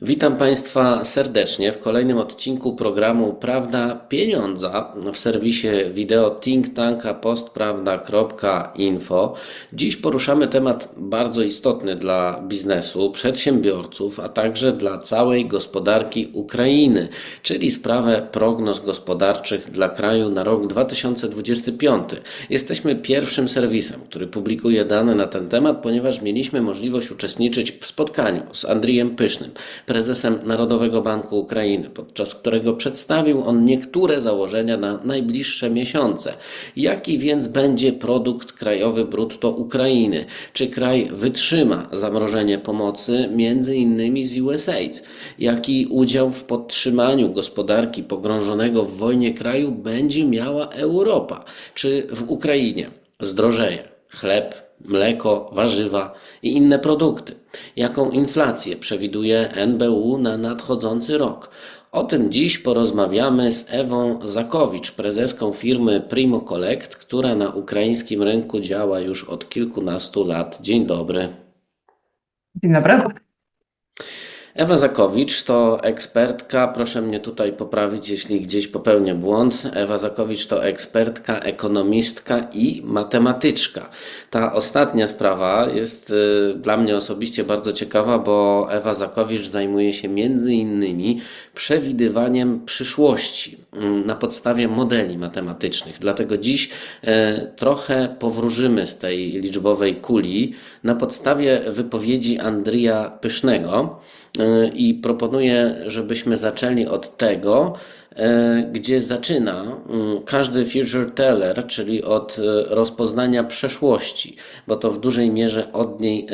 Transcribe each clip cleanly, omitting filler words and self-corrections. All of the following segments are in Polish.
Witam Państwa serdecznie w kolejnym odcinku programu Prawda Pieniądza w serwisie wideo think tanka postprawda.info. Dziś poruszamy temat bardzo istotny dla biznesu, przedsiębiorców, a także dla całej gospodarki Ukrainy, czyli sprawę prognoz gospodarczych dla kraju na rok 2025. Jesteśmy pierwszym serwisem, który publikuje dane na ten temat, ponieważ mieliśmy możliwość uczestniczyć w spotkaniu z Andrijem Pysznym, prezesem Narodowego Banku Ukrainy, podczas którego przedstawił on niektóre założenia na najbliższe miesiące. Jaki więc będzie produkt krajowy brutto Ukrainy? Czy kraj wytrzyma zamrożenie pomocy, między innymi z USAID? Jaki udział w podtrzymaniu gospodarki pogrążonego w wojnie kraju będzie miała Europa? Czy w Ukrainie zdrożeje chleb, mleko, warzywa i inne produkty? Jaką inflację przewiduje NBU na nadchodzący rok? O tym dziś porozmawiamy z Ewą Zakowicz, prezeską firmy Primo Collect, która na ukraińskim rynku działa już od kilkunastu lat. Dzień dobry. Dzień dobry. Ewa Zakowicz to ekspertka, proszę mnie tutaj poprawić, jeśli gdzieś popełnię błąd. Ewa Zakowicz to ekspertka, ekonomistka i matematyczka. Ta ostatnia sprawa jest dla mnie osobiście bardzo ciekawa, bo Ewa Zakowicz zajmuje się między innymi przewidywaniem przyszłości na podstawie modeli matematycznych. Dlatego dziś trochę powróżymy z tej liczbowej kuli na podstawie wypowiedzi Andrija Pysznego. I proponuję, żebyśmy zaczęli od tego, gdzie zaczyna każdy future teller, czyli od rozpoznania przeszłości, bo to w dużej mierze od niej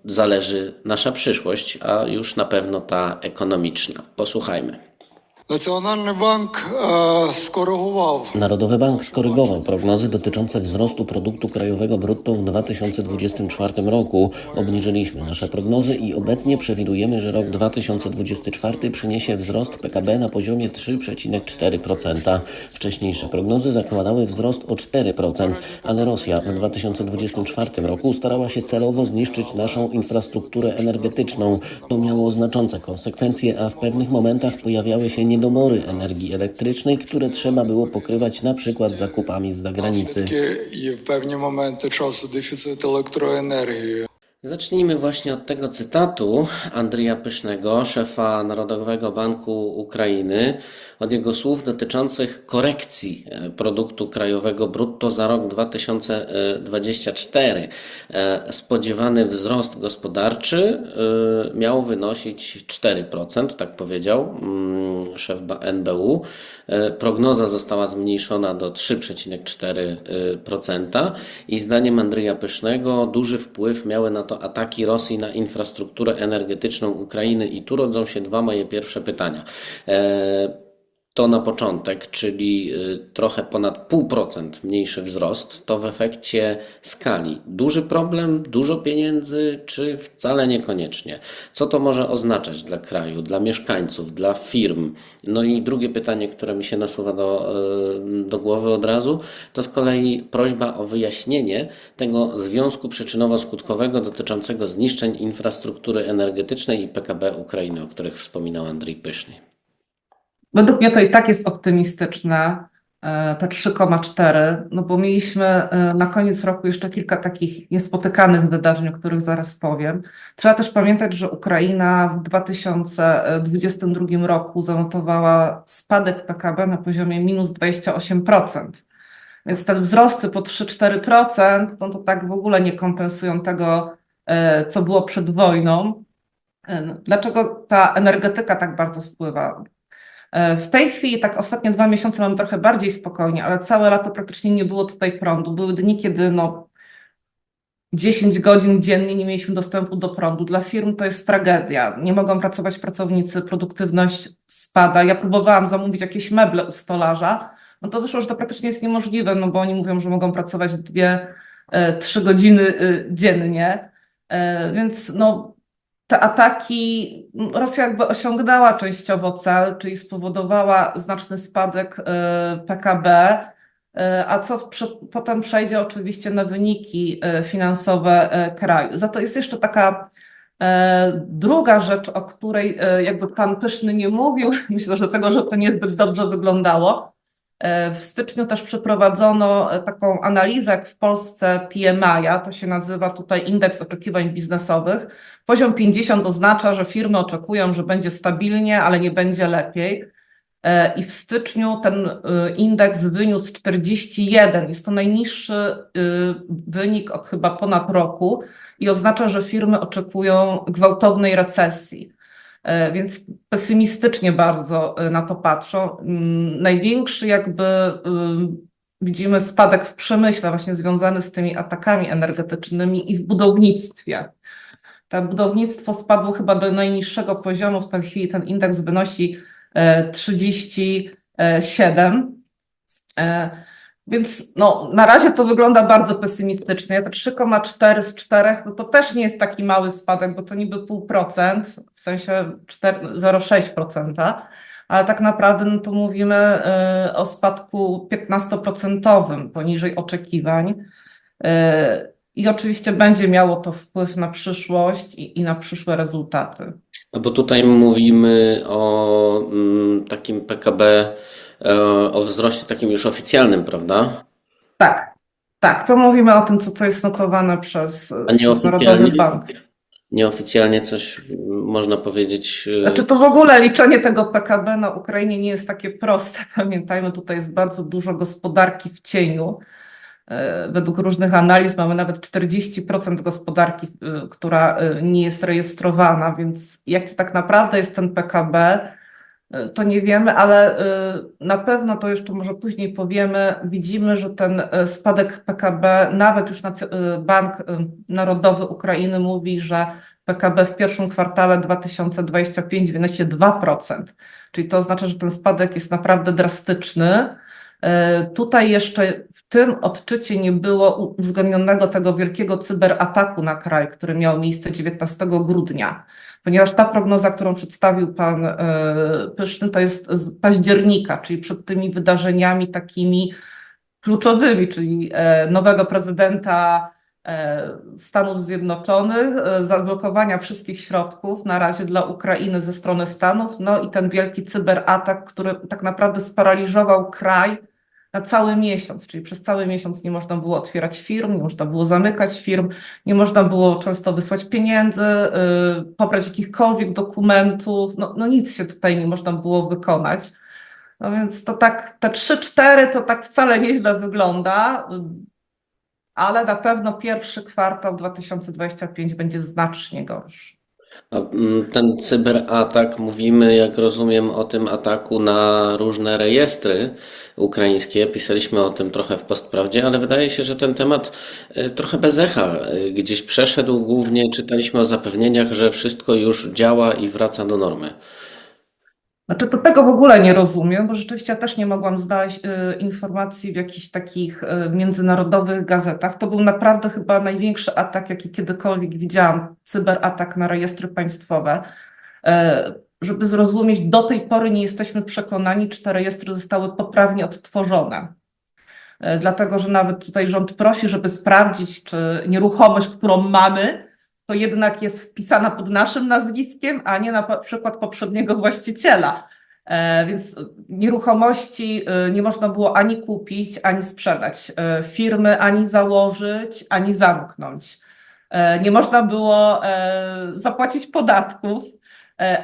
zależy nasza przyszłość, a już na pewno ta ekonomiczna. Posłuchajmy. Національний банк скоригував Narodowy Bank skorygował prognozy dotyczące wzrostu produktu krajowego brutto w 2024 roku. Obniżyliśmy nasze prognozy i obecnie przewidujemy, że rok 2024 przyniesie wzrost PKB na poziomie 3,4%. Wcześniejsze prognozy zakładały wzrost o 4%, ale Rosja w 2024 roku starała się celowo zniszczyć naszą infrastrukturę energetyczną. To miało znaczące konsekwencje, a w pewnych momentach pojawiały się niedobory energii elektrycznej, które trzeba było pokrywać na przykład zakupami z zagranicy. і в певні моменти часу дефіцит електроенергії. Zacznijmy właśnie od tego cytatu Andrija Pysznego, szefa Narodowego Banku Ukrainy, od jego słów dotyczących korekcji produktu krajowego brutto za rok 2024. Spodziewany wzrost gospodarczy miał wynosić 4%, tak powiedział szef NBU. Prognoza została zmniejszona do 3,4% i zdaniem Andrija Pysznego duży wpływ miały na to ataki Rosji na infrastrukturę energetyczną Ukrainy i tu rodzą się dwa moje pierwsze pytania. To na początek, czyli trochę ponad 0,5% mniejszy wzrost, to w efekcie skali duży problem, dużo pieniędzy, czy wcale niekoniecznie? Co to może oznaczać dla kraju, dla mieszkańców, dla firm? No i drugie pytanie, które mi się nasuwa do głowy od razu, to z kolei prośba o wyjaśnienie tego związku przyczynowo-skutkowego dotyczącego zniszczeń infrastruktury energetycznej i PKB Ukrainy, o których wspominał Andrzej Pyszny. Według mnie to i tak jest optymistyczne, te 3,4, no bo mieliśmy na koniec roku jeszcze kilka takich niespotykanych wydarzeń, o których zaraz powiem. Trzeba też pamiętać, że Ukraina w 2022 roku zanotowała spadek PKB na poziomie minus 28%. Więc te wzrosty po 3-4%, no to tak w ogóle nie kompensują tego, co było przed wojną. Dlaczego ta energetyka tak bardzo wpływa? W tej chwili, tak ostatnie 2 miesiące mamy trochę bardziej spokojnie, ale całe lato praktycznie nie było tutaj prądu. Były dni, kiedy 10 godzin dziennie nie mieliśmy dostępu do prądu. Dla firm to jest tragedia. Nie mogą pracować pracownicy, produktywność spada. Ja próbowałam zamówić jakieś meble u stolarza, no to wyszło, że to praktycznie jest niemożliwe, no bo oni mówią, że mogą pracować 2-3 godziny dziennie. Więc te ataki, Rosja jakby osiągnęła częściowo cel, czyli spowodowała znaczny spadek PKB, a co potem przejdzie oczywiście na wyniki finansowe kraju. Za to jest jeszcze taka Druga rzecz, o której jakby pan Pyszny nie mówił, myślę, że dlatego, że to niezbyt dobrze wyglądało. W styczniu też przeprowadzono taką analizę, jak w Polsce PMI, to się nazywa tutaj indeks oczekiwań biznesowych. Poziom 50 oznacza, że firmy oczekują, że będzie stabilnie, ale nie będzie lepiej. I w styczniu ten indeks wyniósł 41. Jest to najniższy wynik od chyba ponad roku i oznacza, że firmy oczekują gwałtownej recesji. Więc pesymistycznie bardzo na to patrzą. Największy jakby widzimy spadek w przemyśle właśnie związany z tymi atakami energetycznymi i w budownictwie. To budownictwo spadło chyba do najniższego poziomu, w tej chwili ten indeks wynosi 37. Więc no, na razie to wygląda bardzo pesymistycznie. Te 3,4 z 4 no to też nie jest taki mały spadek, bo to niby 0,5%, w sensie 0,6%, ale tak naprawdę no to mówimy o spadku 15% poniżej oczekiwań. I oczywiście będzie miało to wpływ na przyszłość i na przyszłe rezultaty. No bo tutaj mówimy o takim PKB, o wzroście takim już oficjalnym, prawda? Tak, tak, to mówimy o tym, co jest notowane przez A Narodowy nieoficjalnie, Bank. nieoficjalnie coś można powiedzieć. Znaczy to w ogóle liczenie tego PKB na Ukrainie nie jest takie proste. Pamiętajmy, tutaj jest bardzo dużo gospodarki w cieniu. Według różnych analiz mamy nawet 40% gospodarki, która nie jest rejestrowana, więc jaki tak naprawdę jest ten PKB, to nie wiemy, ale na pewno to jeszcze może później powiemy. Widzimy, że ten spadek PKB, nawet już Bank Narodowy Ukrainy mówi, że PKB w pierwszym kwartale 2025 wyniesie 2%, czyli to oznacza, że ten spadek jest naprawdę drastyczny. Tutaj jeszcze w tym odczycie nie było uwzględnionego tego wielkiego cyberataku na kraj, który miał miejsce 19 grudnia, ponieważ ta prognoza, którą przedstawił pan Pyszny, to jest z października, czyli przed tymi wydarzeniami takimi kluczowymi, czyli nowego prezydenta Stanów Zjednoczonych, zablokowania wszystkich środków na razie dla Ukrainy ze strony Stanów, no i ten wielki cyberatak, który tak naprawdę sparaliżował kraj na cały miesiąc, czyli przez cały miesiąc nie można było otwierać firm, nie można było zamykać firm, nie można było często wysłać pieniędzy, pobrać jakichkolwiek dokumentów, no nic się tutaj nie można było wykonać. No więc to tak, te 3-4 to tak wcale nieźle wygląda, ale na pewno pierwszy kwartał 2025 będzie znacznie gorszy. A ten cyberatak, mówimy, jak rozumiem, o tym ataku na różne rejestry ukraińskie. Pisaliśmy o tym trochę w Postprawdzie, ale wydaje się, że ten temat trochę bez echa gdzieś przeszedł. Głównie czytaliśmy o zapewnieniach, że wszystko już działa i wraca do normy. Znaczy, to tego w ogóle nie rozumiem, bo rzeczywiście ja też nie mogłam znaleźć informacji w jakichś takich międzynarodowych gazetach. To był naprawdę chyba największy atak, jaki kiedykolwiek widziałam, cyberatak na rejestry państwowe. Żeby zrozumieć, do tej pory nie jesteśmy przekonani, czy te rejestry zostały poprawnie odtworzone. Dlatego, że nawet tutaj rząd prosi, żeby sprawdzić, czy nieruchomość, którą mamy, to jednak jest wpisana pod naszym nazwiskiem, a nie na przykład poprzedniego właściciela. Więc nieruchomości nie można było ani kupić, ani sprzedać. Firmy ani założyć, ani zamknąć. Nie można było zapłacić podatków,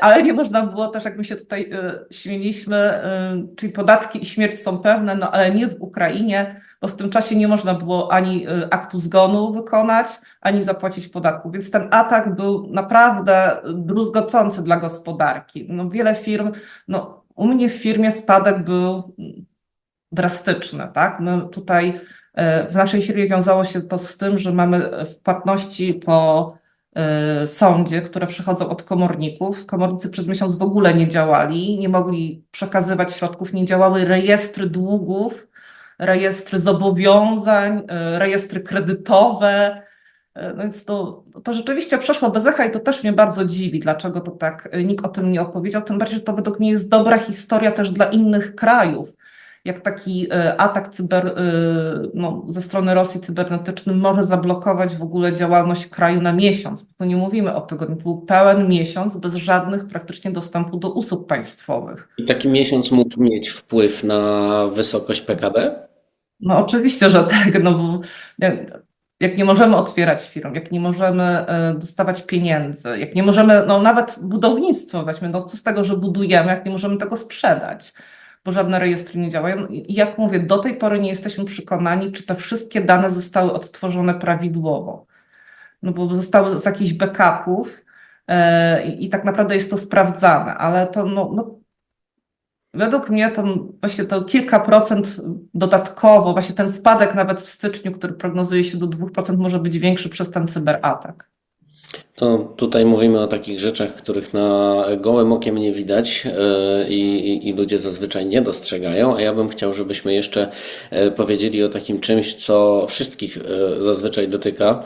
ale nie można było też, jak my się tutaj śmieliśmy, czyli podatki i śmierć są pewne, no ale nie w Ukrainie, bo w tym czasie nie można było ani aktu zgonu wykonać, ani zapłacić podatku. Więc ten atak był naprawdę druzgocący dla gospodarki. No, wiele firm, no, u mnie w firmie spadek był drastyczny, tak? My tutaj w naszej firmie wiązało się to z tym, że mamy płatności po sądzie, które przychodzą od komorników. Komornicy przez miesiąc w ogóle nie działali, nie mogli przekazywać środków, nie działały rejestry długów, rejestry zobowiązań, rejestry kredytowe. No więc to rzeczywiście przeszło bez echa i to też mnie bardzo dziwi, dlaczego to tak nikt o tym nie opowiedział. Tym bardziej, że to według mnie jest dobra historia też dla innych krajów. jak taki atak no, ze strony Rosji cybernetyczny może zablokować w ogóle działalność kraju na miesiąc. Tu nie mówimy o tygodniu, to był pełen miesiąc bez żadnych praktycznie dostępu do usług państwowych. I taki miesiąc mógł mieć wpływ na wysokość PKB? No oczywiście, że tak, no bo jak nie możemy otwierać firm, jak nie możemy dostawać pieniędzy, jak nie możemy, no nawet budownictwo weźmy, no co z tego, że budujemy, jak nie możemy tego sprzedać, bo żadne rejestry nie działają. I jak mówię, do tej pory nie jesteśmy przekonani, czy te wszystkie dane zostały odtworzone prawidłowo. No bo zostały z jakichś backupów i tak naprawdę jest to sprawdzane, ale to według mnie to właśnie to kilka procent dodatkowo, właśnie ten spadek nawet w styczniu, który prognozuje się do 2%, może być większy przez ten cyberatak. To tutaj mówimy o takich rzeczach, których na gołym okiem nie widać i ludzie zazwyczaj nie dostrzegają, a ja bym chciał, żebyśmy jeszcze powiedzieli o takim czymś, co wszystkich zazwyczaj dotyka,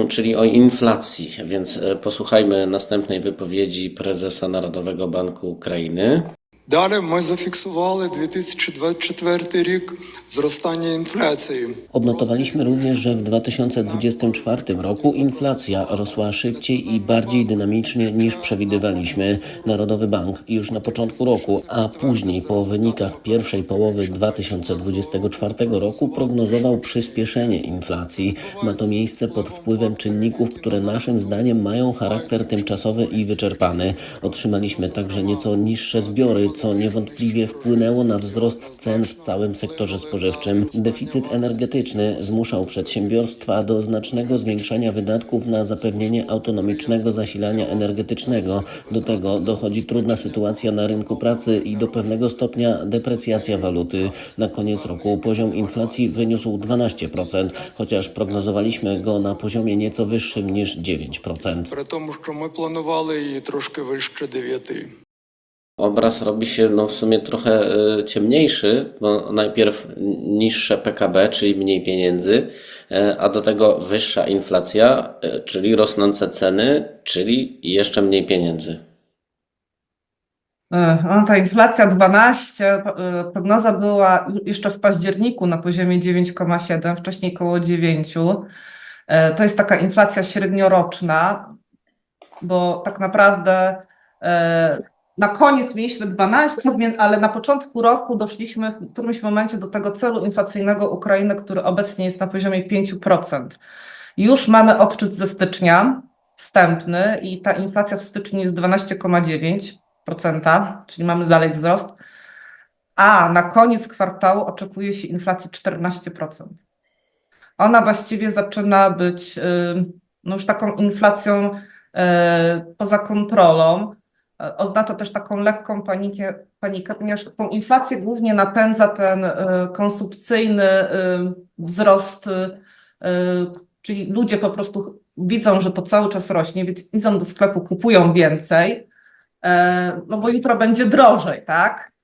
czyli o inflacji. Więc posłuchajmy następnej wypowiedzi prezesa Narodowego Banku Ukrainy. Далі ми зафіксували 2024 рік зростання інфляції. Odnotowaliśmy również, że w 2024 roku inflacja rosła szybciej i bardziej dynamicznie niż przewidywaliśmy. Narodowy Bank już na początku roku, a później po wynikach pierwszej połowy 2024 roku prognozował przyspieszenie inflacji. Ma to miejsce pod wpływem czynników, które naszym zdaniem mają charakter tymczasowy i wyczerpany. Otrzymaliśmy także nieco niższe zbiory, co niewątpliwie wpłynęło na wzrost cen w całym sektorze spożywczym. Deficyt energetyczny zmuszał przedsiębiorstwa do znacznego zwiększania wydatków na zapewnienie autonomicznego zasilania energetycznego. Do tego dochodzi trudna sytuacja na rynku pracy i do pewnego stopnia deprecjacja waluty. Na koniec roku poziom inflacji wyniósł 12%, chociaż prognozowaliśmy go na poziomie nieco wyższym niż 9%. При тому, що ми планували її трошки вище 9. Obraz robi się w sumie trochę ciemniejszy, bo najpierw niższe PKB, czyli mniej pieniędzy, a do tego wyższa inflacja, czyli rosnące ceny, czyli jeszcze mniej pieniędzy. No, ta inflacja 12, prognoza była jeszcze w październiku na poziomie 9,7, wcześniej koło 9. To jest taka inflacja średnioroczna, bo tak naprawdę na koniec mieliśmy 12, ale na początku roku doszliśmy w którymś momencie do tego celu inflacyjnego Ukrainy, który obecnie jest na poziomie 5%. Już mamy odczyt ze stycznia wstępny i ta inflacja w styczniu jest 12,9%, czyli mamy dalej wzrost, a na koniec kwartału oczekuje się inflacji 14%. Ona właściwie zaczyna być już taką inflacją poza kontrolą. Oznacza też taką lekką panikę, ponieważ tą inflację głównie napędza ten konsumpcyjny wzrost, czyli ludzie po prostu widzą, że to cały czas rośnie, więc idą do sklepu, kupują więcej, no bo jutro będzie drożej, tak?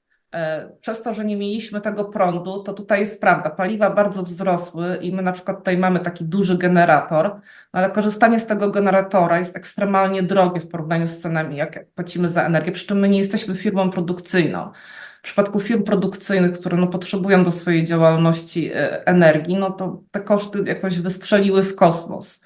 Przez to, że nie mieliśmy tego prądu, to tutaj jest prawda, paliwa bardzo wzrosły i my na przykład tutaj mamy taki duży generator, ale korzystanie z tego generatora jest ekstremalnie drogie w porównaniu z cenami, jak płacimy za energię, przy czym my nie jesteśmy firmą produkcyjną. W przypadku firm produkcyjnych, które potrzebują do swojej działalności energii, no to te koszty jakoś wystrzeliły w kosmos.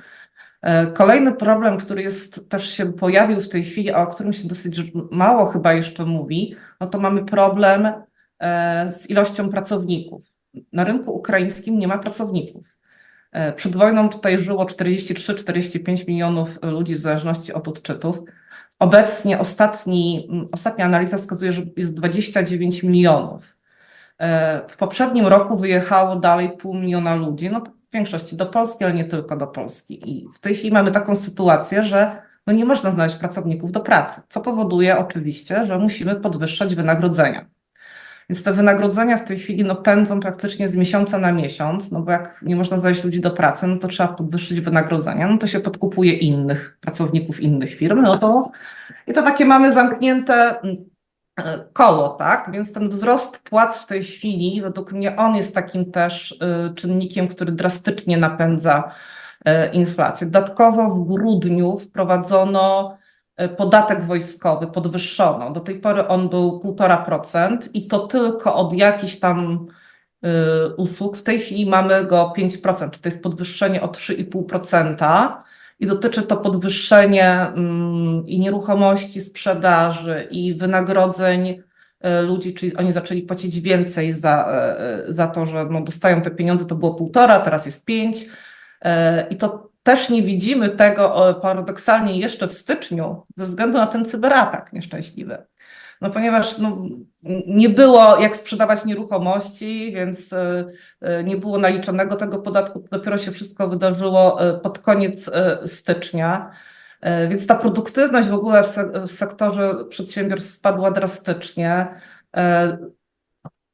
Kolejny problem, który też się pojawił w tej chwili, a o którym się dosyć mało chyba jeszcze mówi, no to mamy problem z ilością pracowników. Na rynku ukraińskim nie ma pracowników. Przed wojną tutaj żyło 43-45 milionów ludzi w zależności od odczytów. Obecnie ostatnia analiza wskazuje, że jest 29 milionów. W poprzednim roku wyjechało dalej 500 000 ludzi, no w większości do Polski, ale nie tylko do Polski. I w tej chwili mamy taką sytuację, że nie można znaleźć pracowników do pracy, co powoduje oczywiście, że musimy podwyższać wynagrodzenia. Więc te wynagrodzenia w tej chwili pędzą praktycznie z miesiąca na miesiąc, no bo jak nie można znaleźć ludzi do pracy, no to trzeba podwyższyć wynagrodzenia, no to się podkupuje innych pracowników innych firm, i to takie mamy zamknięte koło, tak? Więc ten wzrost płac w tej chwili, według mnie on jest takim też czynnikiem, który drastycznie napędza inflację. Dodatkowo w grudniu wprowadzono podatek wojskowy podwyższono. Do tej pory on był 1,5% i to tylko od jakichś tam usług. W tej chwili mamy go 5%, czyli to jest podwyższenie o 3,5% i dotyczy to podwyższenie i nieruchomości, sprzedaży i wynagrodzeń ludzi, czyli oni zaczęli płacić więcej za to, że no, dostają te pieniądze, to było 1,5, teraz jest 5 i to też nie widzimy tego paradoksalnie jeszcze w styczniu ze względu na ten cyberatak nieszczęśliwy. No ponieważ no, nie było jak sprzedawać nieruchomości, więc nie było naliczonego tego podatku, dopiero się wszystko wydarzyło pod koniec stycznia. Więc ta produktywność w ogóle w sektorze przedsiębiorstw spadła drastycznie.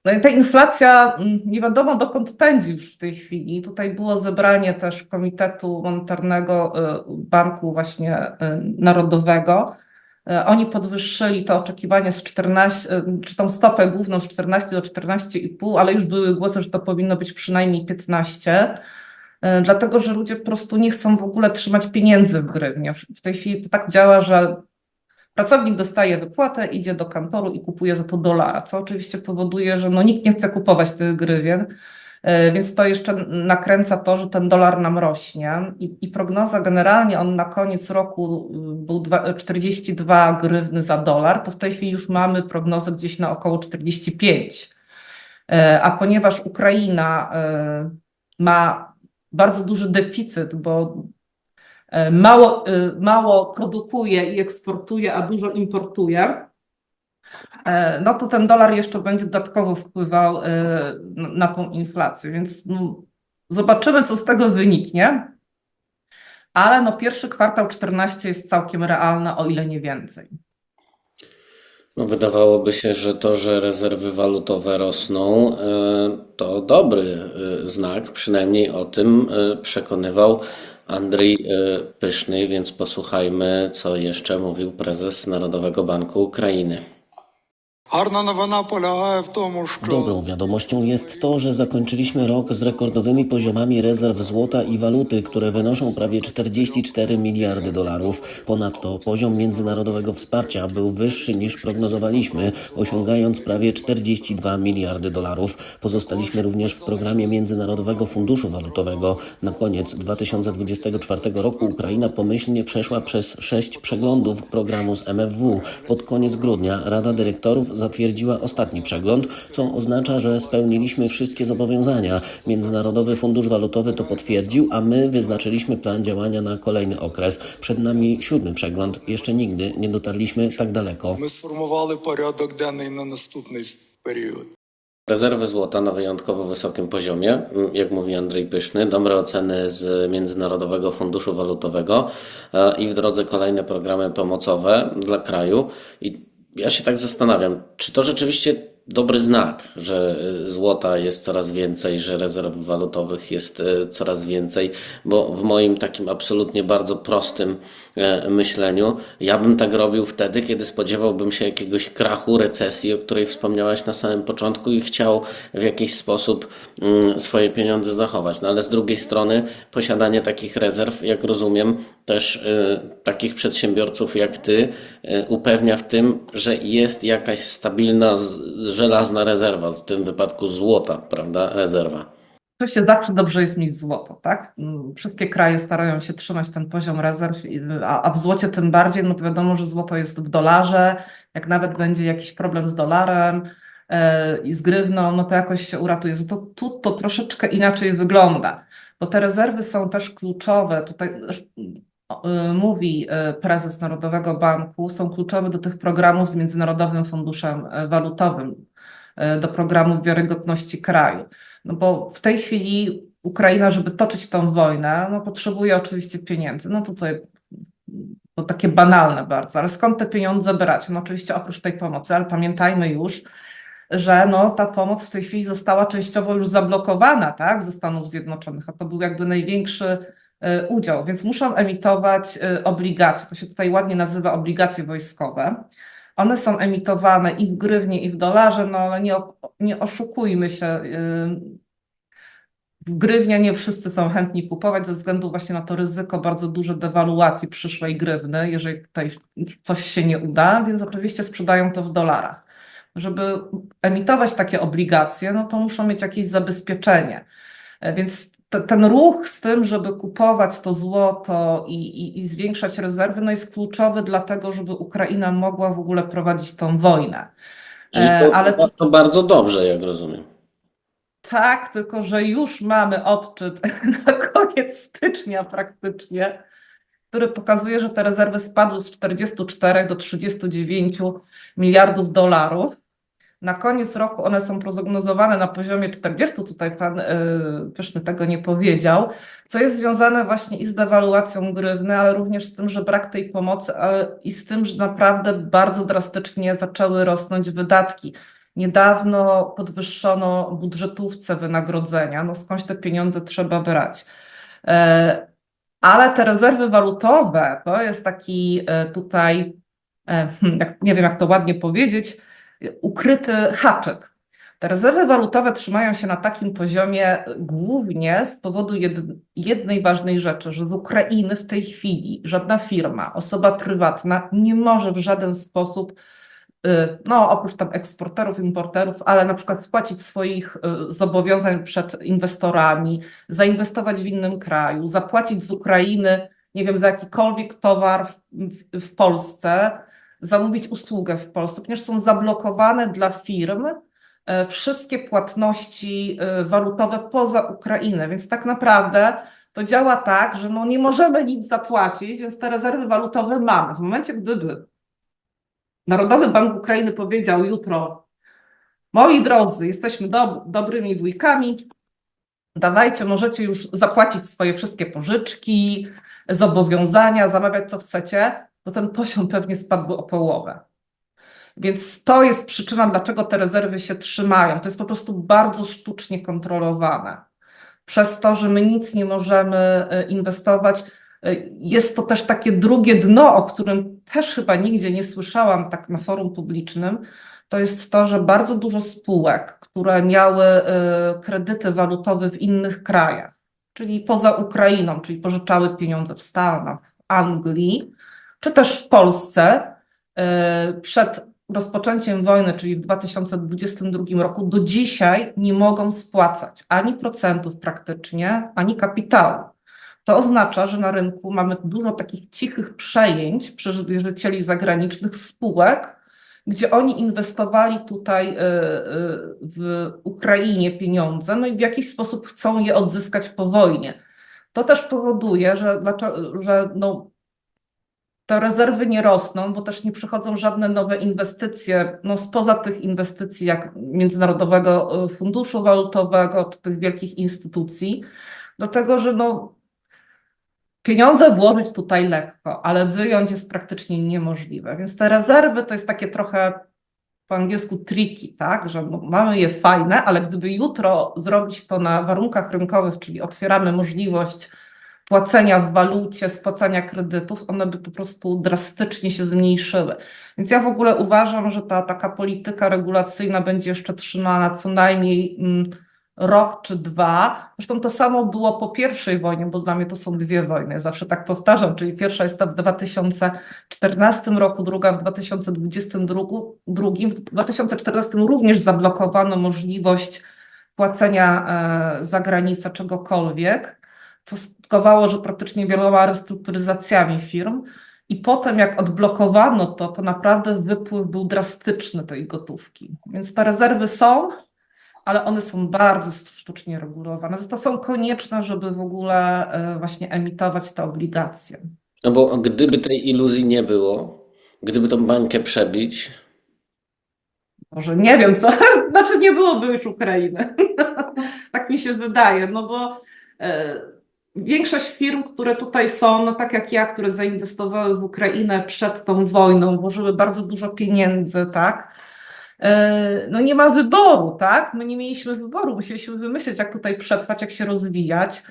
No i ta inflacja nie wiadomo dokąd pędzi już w tej chwili. Tutaj było zebranie też Komitetu Monetarnego Banku właśnie Narodowego. Oni podwyższyli to oczekiwanie z 14, czy tą stopę główną z 14 do 14,5, ale już były głosy, że to powinno być przynajmniej 15, dlatego że ludzie po prostu nie chcą w ogóle trzymać pieniędzy w grywnie. W tej chwili to tak działa, że pracownik dostaje wypłatę, idzie do kantoru i kupuje za to dolara, co oczywiście powoduje, że no, nikt nie chce kupować tych grywien, więc to jeszcze nakręca to, że ten dolar nam rośnie i prognoza generalnie, on na koniec roku był 42 grywny za dolar, to w tej chwili już mamy prognozę gdzieś na około 45. A ponieważ Ukraina ma bardzo duży deficyt, bo mało produkuje i eksportuje, a dużo importuje, no to ten dolar jeszcze będzie dodatkowo wpływał na tą inflację, więc no, zobaczymy, co z tego wyniknie, ale no pierwszy kwartał 14 jest całkiem realny, o ile nie więcej. No, wydawałoby się, że to, że rezerwy walutowe rosną, to dobry znak. Przynajmniej o tym przekonywał Andrzej Pyszny, więc posłuchajmy, co jeszcze mówił prezes Narodowego Banku Ukrainy. Гарна новина полягає в тому, що Dobrą wiadomością jest to, że zakończyliśmy rok z rekordowymi poziomami rezerw złota i waluty, które wynoszą prawie 44 miliardy dolarów. Ponadto poziom międzynarodowego wsparcia był wyższy niż prognozowaliśmy, osiągając prawie 42 miliardy dolarów. Pozostaliśmy również w programie Międzynarodowego Funduszu Walutowego. Na koniec 2024 roku Ukraina pomyślnie przeszła przez 6 przeglądów programu z MFW. Pod koniec grudnia Rada Dyrektorów zatwierdziła ostatni przegląd, co oznacza, że spełniliśmy wszystkie zobowiązania. Międzynarodowy Fundusz Walutowy to potwierdził, a my wyznaczyliśmy plan działania na kolejny okres. Przed nami 7. przegląd. Jeszcze nigdy nie dotarliśmy tak daleko. ми сформували порядок денний на наступний період. Rezerwy złota na wyjątkowo wysokim poziomie, jak mówi Andrzej Pyszny, dobre oceny z Międzynarodowego Funduszu Walutowego i w drodze kolejne programy pomocowe dla kraju. I ja się tak zastanawiam, czy to rzeczywiście dobry znak, że złota jest coraz więcej, że rezerw walutowych jest coraz więcej, bo w moim takim absolutnie bardzo prostym myśleniu, ja bym tak robił wtedy, kiedy spodziewałbym się jakiegoś krachu, recesji, o której wspomniałaś na samym początku i chciał w jakiś sposób swoje pieniądze zachować. No ale z drugiej strony posiadanie takich rezerw, jak rozumiem, też takich przedsiębiorców jak ty upewnia w tym, że jest jakaś stabilna, żelazna rezerwa, w tym wypadku złota, prawda, rezerwa. Oczywiście zawsze dobrze jest mieć złoto, tak? Wszystkie kraje starają się trzymać ten poziom rezerw, a w złocie tym bardziej, no to wiadomo, że złoto jest w dolarze, jak nawet będzie jakiś problem z dolarem i z grywną, no to jakoś się uratuje. Tu to troszeczkę inaczej wygląda, bo te rezerwy są też kluczowe, tutaj mówi prezes Narodowego Banku, są kluczowe do tych programów z Międzynarodowym Funduszem Walutowym, do programów wiarygodności kraju. No bo w tej chwili Ukraina, żeby toczyć tą wojnę, no potrzebuje oczywiście pieniędzy. No tutaj to takie banalne bardzo, ale skąd te pieniądze brać? No oczywiście oprócz tej pomocy, ale pamiętajmy już, że no, ta pomoc w tej chwili została częściowo już zablokowana, tak, ze Stanów Zjednoczonych, a to był jakby największy udział, więc muszą emitować obligacje, to się tutaj ładnie nazywa obligacje wojskowe. One są emitowane i w grywnie, i w dolarze, no ale nie oszukujmy się. w grywnie nie wszyscy są chętni kupować ze względu właśnie na to ryzyko bardzo duże dewaluacji przyszłej grywny, jeżeli tutaj coś się nie uda, więc oczywiście sprzedają to w dolarach. Żeby emitować takie obligacje, no to muszą mieć jakieś zabezpieczenie. Więc ten ruch z tym, żeby kupować to złoto i zwiększać rezerwy, no jest kluczowy dlatego, żeby Ukraina mogła w ogóle prowadzić tą wojnę. Czyli Ale to bardzo dobrze, jak rozumiem. tak, tylko że już mamy odczyt na koniec stycznia praktycznie, który pokazuje, że te rezerwy spadły z 44 do 39 miliardów dolarów. Na koniec roku one są prognozowane na poziomie 40, tutaj pan Pyszny tego nie powiedział, co jest związane właśnie i z dewaluacją grywny, ale również z tym, że brak tej pomocy, ale i z tym, że naprawdę bardzo drastycznie zaczęły rosnąć wydatki. Niedawno podwyższono budżetówce wynagrodzenia, no skądś te pieniądze trzeba brać. Ale te rezerwy walutowe to jest taki tutaj, nie wiem jak to ładnie powiedzieć, ukryty haczyk. Te rezerwy walutowe trzymają się na takim poziomie głównie z powodu jednej ważnej rzeczy, że z Ukrainy w tej chwili żadna firma, osoba prywatna nie może w żaden sposób, no oprócz tam eksporterów, importerów, ale na przykład spłacić swoich zobowiązań przed inwestorami, zainwestować w innym kraju, zapłacić z Ukrainy, nie wiem, za jakikolwiek towar w Polsce, zamówić usługę w Polsce, ponieważ są zablokowane dla firm wszystkie płatności walutowe poza Ukrainę, więc tak naprawdę to działa tak, że no nie możemy nic zapłacić, więc te rezerwy walutowe mamy. W momencie, gdyby Narodowy Bank Ukrainy powiedział jutro: moi drodzy, jesteśmy dobrymi wujkami, dawajcie, możecie już zapłacić swoje wszystkie pożyczki, zobowiązania, zamawiać co chcecie, to ten poziom pewnie spadłby o połowę. Więc to jest przyczyna, dlaczego te rezerwy się trzymają. To jest po prostu bardzo sztucznie kontrolowane. Przez to, że my nic nie możemy inwestować, jest to też takie drugie dno, o którym też chyba nigdzie nie słyszałam tak na forum publicznym. To jest to, że bardzo dużo spółek, które miały kredyty walutowe w innych krajach, czyli poza Ukrainą, czyli pożyczały pieniądze w Stanach, w Anglii, czy też w Polsce, przed rozpoczęciem wojny, czyli w 2022 roku, do dzisiaj nie mogą spłacać ani procentów praktycznie, ani kapitału. To oznacza, że na rynku mamy dużo takich cichych przejęć przez wierzycieli zagranicznych spółek, gdzie oni inwestowali tutaj w Ukrainie pieniądze, no i w jakiś sposób chcą je odzyskać po wojnie. To też powoduje, że no, te rezerwy nie rosną, bo też nie przychodzą żadne nowe inwestycje, no spoza tych inwestycji jak Międzynarodowego Funduszu Walutowego czy tych wielkich instytucji, dlatego że no, pieniądze włożyć tutaj lekko, ale wyjąć jest praktycznie niemożliwe. Więc te rezerwy to jest takie trochę po angielsku tricky, tak? Że no, mamy je fajne, ale gdyby jutro zrobić to na warunkach rynkowych, czyli otwieramy możliwość płacenia w walucie, spłacania kredytów, one by po prostu drastycznie się zmniejszyły. Więc ja w ogóle uważam, że ta taka polityka regulacyjna będzie jeszcze trzymana co najmniej rok czy dwa. Zresztą to samo było po pierwszej wojnie, bo dla mnie to są dwie wojny, ja zawsze tak powtarzam, czyli pierwsza jest ta w 2014 roku, druga w 2022. W 2014 również zablokowano możliwość płacenia za granicę czegokolwiek, co skutkowało, że praktycznie wieloma restrukturyzacjami firm. I potem jak odblokowano to naprawdę wypływ był drastyczny tej gotówki. Więc te rezerwy są, ale one są bardzo sztucznie regulowane. To są konieczne, żeby w ogóle właśnie emitować te obligacje. No bo gdyby tej iluzji nie było, gdyby tą bańkę przebić, Może nie wiem co, znaczy nie byłoby już Ukrainy. Tak mi się wydaje, no bo większość firm, które tutaj są, no tak jak ja, które zainwestowały w Ukrainę przed tą wojną, włożyły bardzo dużo pieniędzy, tak? No nie ma wyboru, tak? My nie mieliśmy wyboru, musieliśmy wymyśleć, jak tutaj przetrwać, jak się rozwijać,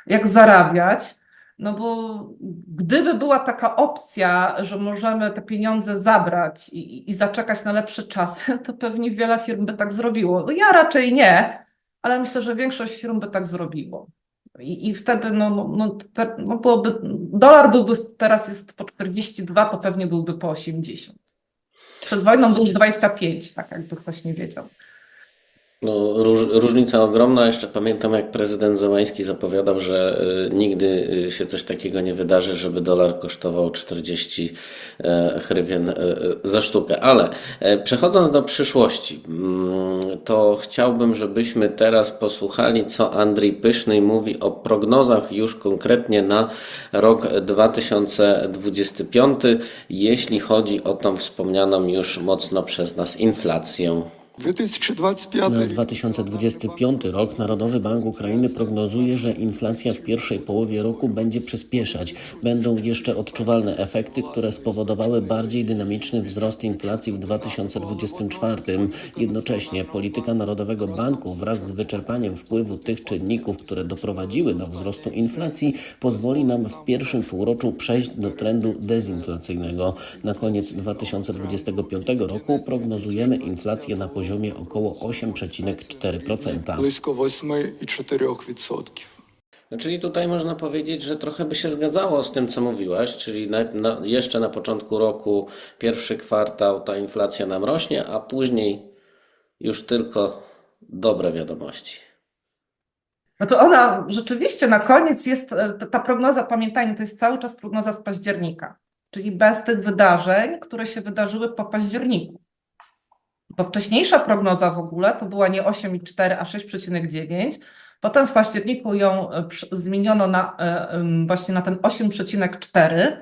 jak zarabiać. No bo gdyby była taka opcja, że możemy te pieniądze zabrać i zaczekać na lepsze czasy, to pewnie wiele firm by tak zrobiło. No ja raczej nie, ale myślę, że większość firm by tak zrobiło. I wtedy dolar byłby teraz jest po 42, to pewnie byłby po 80. Przed wojną był 25, tak jakby ktoś nie wiedział. No, różnica ogromna. Jeszcze pamiętam, jak prezydent Zełański zapowiadał, że nigdy się coś takiego nie wydarzy, żeby dolar kosztował 40 hrywien za sztukę. Ale przechodząc do przyszłości, to chciałbym, żebyśmy teraz posłuchali, co Andrzej Pyszny mówi o prognozach już konkretnie na rok 2025, jeśli chodzi o tą wspomnianą już mocno przez nas inflację. 2025 Na 2025 rok Narodowy Bank Ukrainy prognozuje, że inflacja w pierwszej połowie roku będzie przyspieszać. Będą jeszcze odczuwalne efekty, które spowodowały bardziej dynamiczny wzrost inflacji w 2024. Jednocześnie polityka Narodowego Banku wraz z wyczerpaniem wpływu tych czynników, które doprowadziły do wzrostu inflacji, pozwoli nam w pierwszym półroczu przejść do trendu dezinflacyjnego. Na koniec 2025 roku prognozujemy inflację na poziomie około 8,4%. близько 8,4%. No, czyli tutaj można powiedzieć, że trochę by się zgadzało z tym, co mówiłaś, czyli jeszcze na początku roku, pierwszy kwartał, ta inflacja nam rośnie, a później już tylko dobre wiadomości. No to ona rzeczywiście na koniec jest, ta prognoza, pamiętajmy, to jest cały czas prognoza z października, czyli bez tych wydarzeń, które się wydarzyły po październiku. Bo wcześniejsza prognoza w ogóle to była nie 8,4, a 6,9. Potem w październiku ją zmieniono właśnie na ten 8,4,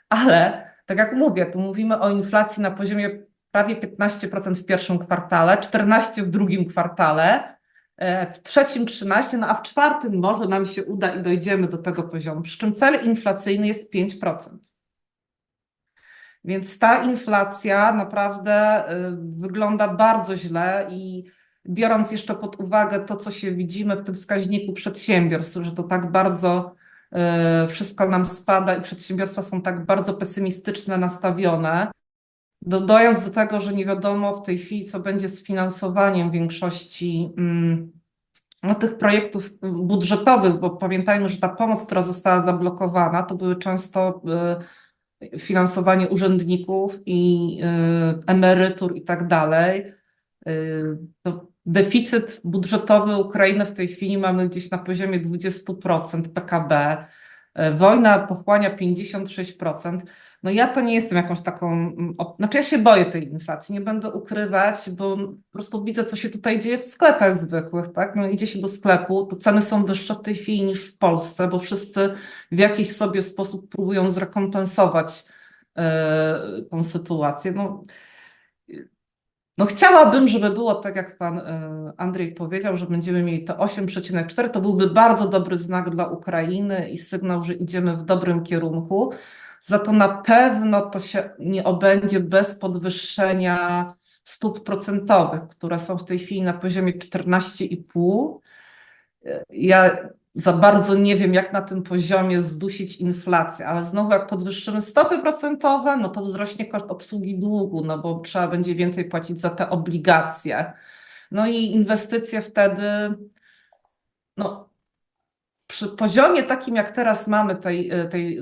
ale tak jak mówię, tu mówimy o inflacji na poziomie prawie 15% w pierwszym kwartale, 14% w drugim kwartale, w trzecim 13%, no a w czwartym może nam się uda i dojdziemy do tego poziomu, przy czym cel inflacyjny jest 5%. Więc ta inflacja naprawdę wygląda bardzo źle i biorąc jeszcze pod uwagę to, co się widzimy w tym wskaźniku przedsiębiorstw, że to tak bardzo wszystko nam spada i przedsiębiorstwa są tak bardzo pesymistyczne nastawione, dodając do tego, że nie wiadomo w tej chwili, co będzie z finansowaniem większości tych projektów budżetowych, bo pamiętajmy, że ta pomoc, która została zablokowana, to były często finansowanie urzędników i emerytur i tak dalej. Deficyt budżetowy Ukrainy w tej chwili mamy gdzieś na poziomie 20% PKB. Wojna pochłania 56%. No ja to nie jestem jakąś taką, znaczy ja się boję tej inflacji, nie będę ukrywać, bo po prostu widzę, co się tutaj dzieje w sklepach zwykłych, tak? No idzie się do sklepu, to ceny są wyższe w tej chwili niż w Polsce, bo wszyscy w jakiś sobie sposób próbują zrekompensować tą sytuację. No chciałabym, żeby było tak, jak pan Andrzej powiedział, że będziemy mieli to 8,4, to byłby bardzo dobry znak dla Ukrainy i sygnał, że idziemy w dobrym kierunku. Za to na pewno to się nie obędzie bez podwyższenia stóp procentowych, które są w tej chwili na poziomie 14,5. Ja za bardzo nie wiem, jak na tym poziomie zdusić inflację, ale znowu jak podwyższymy stopy procentowe, no to wzrośnie koszt obsługi długu, no bo trzeba będzie więcej płacić za te obligacje. No i inwestycje wtedy, no przy poziomie takim, jak teraz mamy tej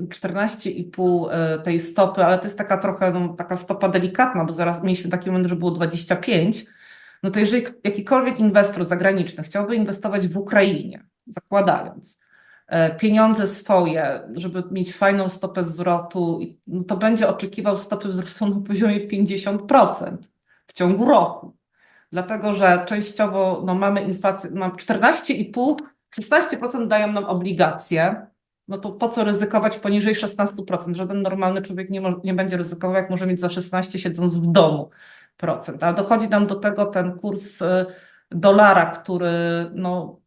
14,5 tej stopy, ale to jest taka trochę taka stopa delikatna, bo zaraz mieliśmy taki moment, że było 25, no to jeżeli jakikolwiek inwestor zagraniczny chciałby inwestować w Ukrainie, zakładając pieniądze swoje, żeby mieć fajną stopę zwrotu, no to będzie oczekiwał stopy wzrostu na poziomie 50% w ciągu roku. Dlatego, że częściowo mamy inflację, mam 14,5%, 16% dają nam obligacje, no to po co ryzykować poniżej 16%? Żaden normalny człowiek nie będzie ryzykował, jak może mieć za 16 siedząc w domu procent. A dochodzi nam do tego ten kurs dolara, który no,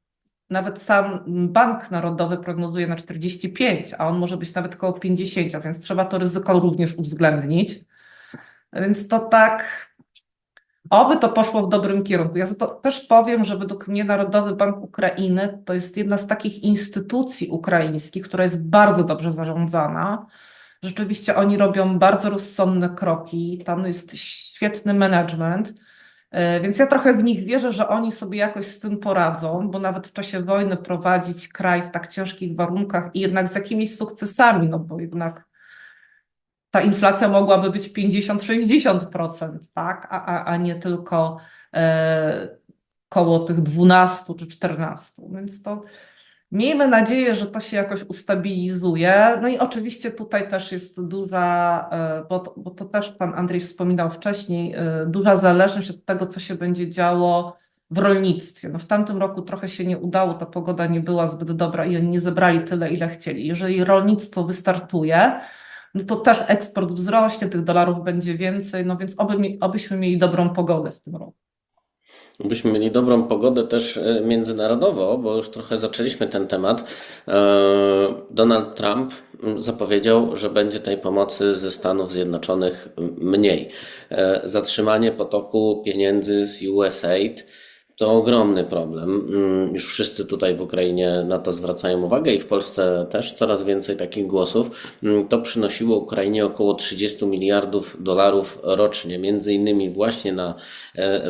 nawet sam Bank Narodowy prognozuje na 45, a on może być nawet około 50, więc trzeba to ryzyko również uwzględnić. Więc to tak, oby to poszło w dobrym kierunku. Ja za to też powiem, że według mnie Narodowy Bank Ukrainy to jest jedna z takich instytucji ukraińskich, która jest bardzo dobrze zarządzana. Rzeczywiście oni robią bardzo rozsądne kroki, tam jest świetny management Więc ja trochę w nich wierzę, że oni sobie jakoś z tym poradzą, bo nawet w czasie wojny prowadzić kraj w tak ciężkich warunkach i jednak z jakimiś sukcesami, no bo jednak ta inflacja mogłaby być 50-60%, tak? A nie tylko koło tych 12 czy 14. Więc to miejmy nadzieję, że to się jakoś ustabilizuje. No i oczywiście tutaj też jest duża, bo to też pan Andrzej wspominał wcześniej, duża zależność od tego, co się będzie działo w rolnictwie. No w tamtym roku trochę się nie udało, ta pogoda nie była zbyt dobra i oni nie zebrali tyle, ile chcieli. Jeżeli rolnictwo wystartuje, no to też eksport wzrośnie, tych dolarów będzie więcej, no więc obyśmy mieli dobrą pogodę w tym roku. Byśmy mieli dobrą pogodę też międzynarodowo, bo już trochę zaczęliśmy ten temat. Donald Trump zapowiedział, że będzie tej pomocy ze Stanów Zjednoczonych mniej. Zatrzymanie potoku pieniędzy z USAID to ogromny problem. Już wszyscy tutaj w Ukrainie na to zwracają uwagę i w Polsce też coraz więcej takich głosów. To przynosiło Ukrainie około 30 miliardów dolarów rocznie, między innymi właśnie na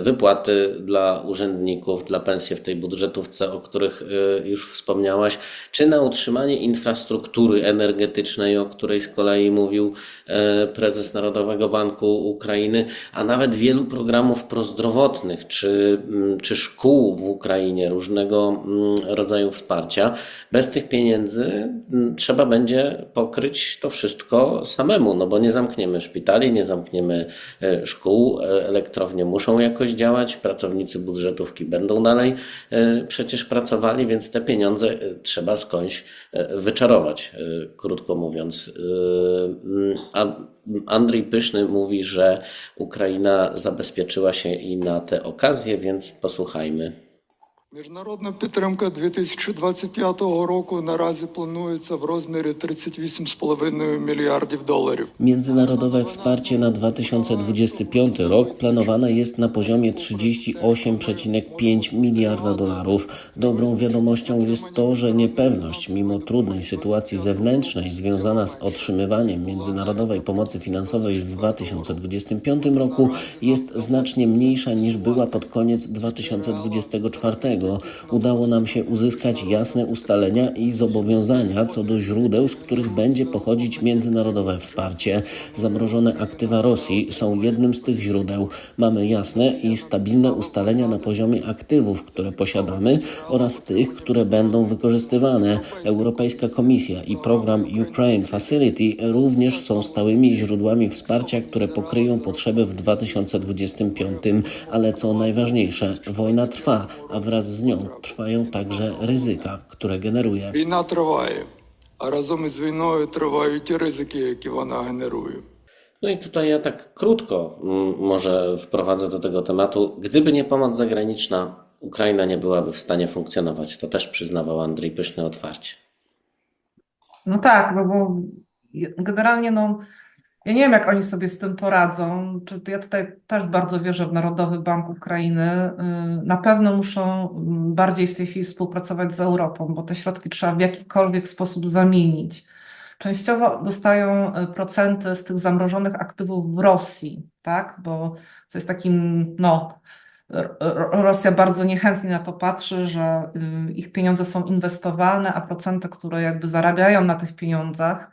wypłaty dla urzędników, dla pensji w tej budżetówce, o których już wspomniałaś, czy na utrzymanie infrastruktury energetycznej, o której z kolei mówił prezes Narodowego Banku Ukrainy, a nawet wielu programów prozdrowotnych, czy szkół w Ukrainie, różnego rodzaju wsparcia. Bez tych pieniędzy trzeba będzie pokryć to wszystko samemu, no bo nie zamkniemy szpitali, nie zamkniemy szkół, elektrownie muszą jakoś działać, pracownicy budżetówki będą dalej przecież pracowali, więc te pieniądze trzeba skądś wyczarować, krótko mówiąc. A Andrzej Pyszny mówi, że Ukraina zabezpieczyła się i na tę okazję, więc posłuchajmy. Міжнародна підтримка 2025 року наразі планується в розмірі 38,5 мільярдів доларів. Międzynarodowe wsparcie na 2025 rok planowane jest na poziomie 38,5 miliarda dolarów. Dobrą wiadomością jest to, że niepewność, mimo trudnej sytuacji zewnętrznej związana z otrzymywaniem międzynarodowej pomocy finansowej w 2025 roku jest znacznie mniejsza niż była pod koniec 2024. Udało nam się uzyskać jasne ustalenia i zobowiązania co do źródeł, z których będzie pochodzić międzynarodowe wsparcie. Zamrożone aktywa Rosji są jednym z tych źródeł. Mamy jasne i stabilne ustalenia na poziomie aktywów, które posiadamy oraz tych, które będą wykorzystywane. Europejska Komisja i program Ukraine Facility również są stałymi źródłami wsparcia, które pokryją potrzeby w 2025, ale co najważniejsze, wojna trwa, a wraz z nią trwają także ryzyka, które generuje. Війна триває, а разом із війною тривають і ризики, які вона генерує. No i tutaj ja tak krótko może wprowadzę do tego tematu. Gdyby nie pomoc zagraniczna, Ukraina nie byłaby w stanie funkcjonować. To też przyznawał Andrzej Pyszny otwarcie. No tak, no bo generalnie no, ja nie wiem, jak oni sobie z tym poradzą. Ja tutaj też bardzo wierzę w Narodowy Bank Ukrainy. Na pewno muszą bardziej w tej chwili współpracować z Europą, bo te środki trzeba w jakikolwiek sposób zamienić. Częściowo dostają procenty z tych zamrożonych aktywów w Rosji, tak? Bo to jest takim, no, Rosja bardzo niechętnie na to patrzy, że ich pieniądze są inwestowane, a procenty, które jakby zarabiają na tych pieniądzach,